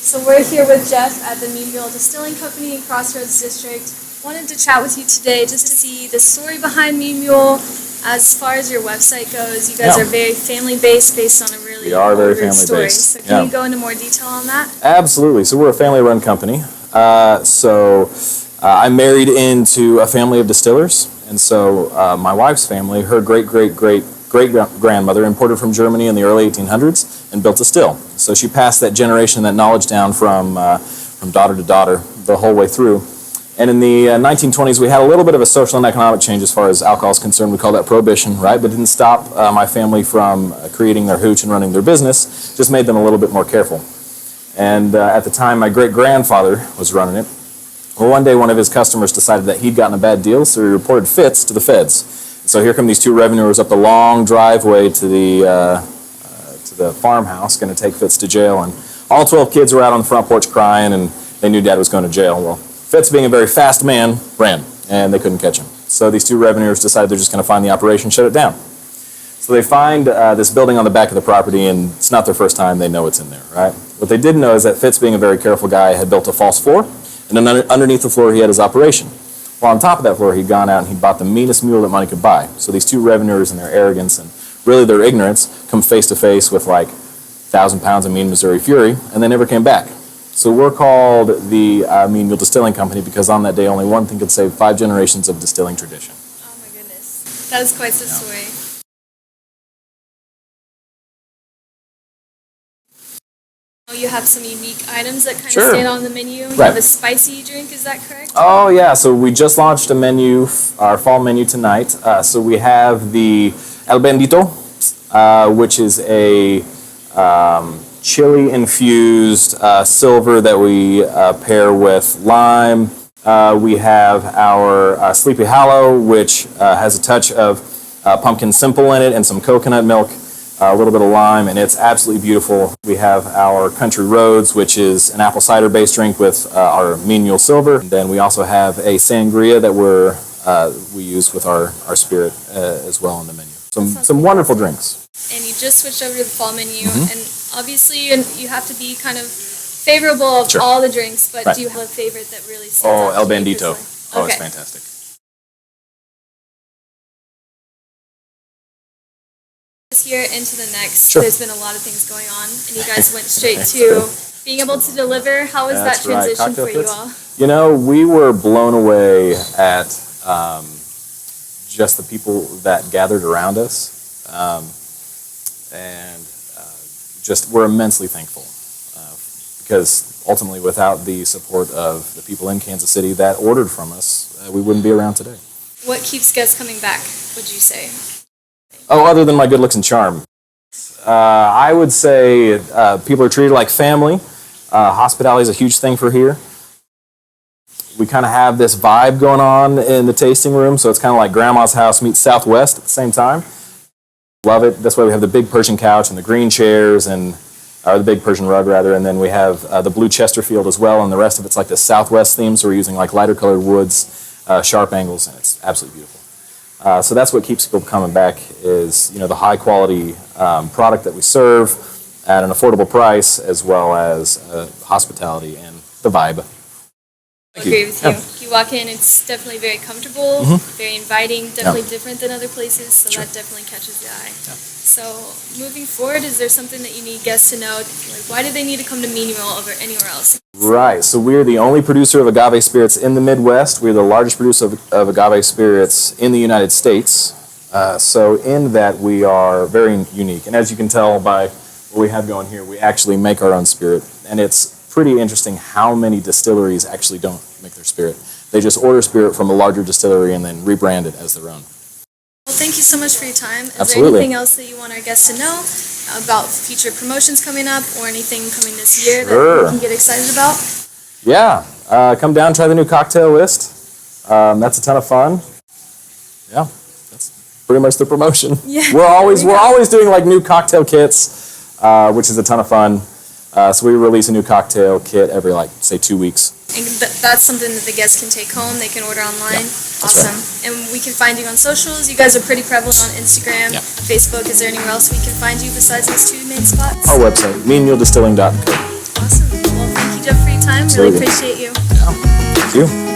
So we're here with Jeff at the Mean Mule Distilling Company in Crossroads District. Wanted to chat with you today just to see the story behind Mean Mule. As far as your website goes, you guys are very family-based, based on a really old story. So can you go into more detail on that? Absolutely. So we're a family-run company. I'm married into a family of distillers, and so my wife's family, her great-great-great-great-grandmother imported from Germany in the early 1800s and built a still. So she passed that generation, that knowledge down from daughter to daughter the whole way through. And in the 1920s, we had a little bit of a social and economic change as far as alcohol is concerned. We call that prohibition, right? But didn't stop my family from creating their hooch and running their business, just made them a little bit more careful. And at the time, my great-grandfather was running it. Well, one day, one of his customers decided that he'd gotten a bad deal, so he reported fits to the feds. So here come these two revenuers up the long driveway to the farmhouse, going to take Fitz to jail, and all 12 kids were out on the front porch crying, and they knew Dad was going to jail. Well, Fitz, being a very fast man, ran, and they couldn't catch him. So these two revenuers decided they're just going to find the operation, shut it down. So they find this building on the back of the property, and it's not their first time. They know it's in there, right? What they didn't know is that Fitz, being a very careful guy, had built a false floor, and then underneath the floor he had his operation. Well, on top of that floor, he'd gone out and he'd bought the meanest mule that money could buy. So these two revenuers and their arrogance and really their ignorance come face to face with like 1,000 pounds of mean Missouri Fury, and they never came back. So we're called the Mean Mule Distilling Company because on that day only one thing could save 5 generations of distilling tradition. Oh my goodness. That was quite the story. You have some unique items that kind of stand on the menu. You have a spicy drink, is that correct? Oh yeah, so we just launched a menu, our fall menu tonight. So we have the El Bendito, which is a chili-infused silver that we pair with lime. We have our Sleepy Hollow, which has a touch of pumpkin simple in it and some coconut milk, a little bit of lime, and it's absolutely beautiful. We have our Country Roads, which is an apple cider-based drink with our Mean Mule Silver. And then we also have a sangria that we use with our spirit as well on the menu. Some wonderful drinks. And you just switched over to the fall menu, and obviously you have to be kind of favorable of all the drinks, but do you have a favorite that really stands out? El Bandito. Oh, it's fantastic. This year into the next, there's been a lot of things going on, and you guys went straight to being able to deliver. How was that transition for you all? You know, we were blown away at just the people that gathered around us, and just we're immensely thankful because ultimately without the support of the people in Kansas City that ordered from us, we wouldn't be around today. What keeps guests coming back, would you say? Oh, other than my good looks and charm. I would say people are treated like family. Hospitality is a huge thing for here. We kind of have this vibe going on in the tasting room, so it's kind of like Grandma's house meets Southwest at the same time. Love it. That's why we have the big Persian couch and the green chairs, or the big Persian rug, rather, and then we have the blue Chesterfield as well, and the rest of it's like the Southwest theme, so we're using like lighter colored woods, sharp angles, and it's absolutely beautiful. So that's what keeps people coming back is, the high quality product that we serve at an affordable price, as well as hospitality and the vibe. I agree with you. You walk in, it's definitely very comfortable, very inviting, definitely different than other places, so that definitely catches the eye. So moving forward, is there something that you need guests to know? Like, why do they need to come to Mean Mule over anywhere else? Right. So we're the only producer of agave spirits in the Midwest. We're the largest producer of agave spirits in the United States. So in that, we are very unique. And as you can tell by what we have going here, we actually make our own spirit. And it's pretty interesting how many distilleries actually don't make their spirit. They just order spirit from a larger distillery and then rebrand it as their own. Well, thank you so much for your time. Is Absolutely. there anything else that you want our guests to know? about future promotions coming up or anything coming this year Sure. that we can get excited about? Yeah, come down, try the new cocktail list. That's a ton of fun. Yeah, that's pretty much the promotion. Yeah, We're always there we go. doing like new cocktail kits, which is a ton of fun. So we release a new cocktail kit every say 2 weeks. And that's something that the guests can take home. They can order online. That's Awesome. And we can find you on socials. You guys are pretty prevalent on Instagram, Yeah. Facebook. Is there anywhere else we can find you besides those 2 main spots? Our website, meanmuledistilling.co. Awesome. Well, thank you, Jeff, for your time. Absolutely. Really appreciate you. Thank you.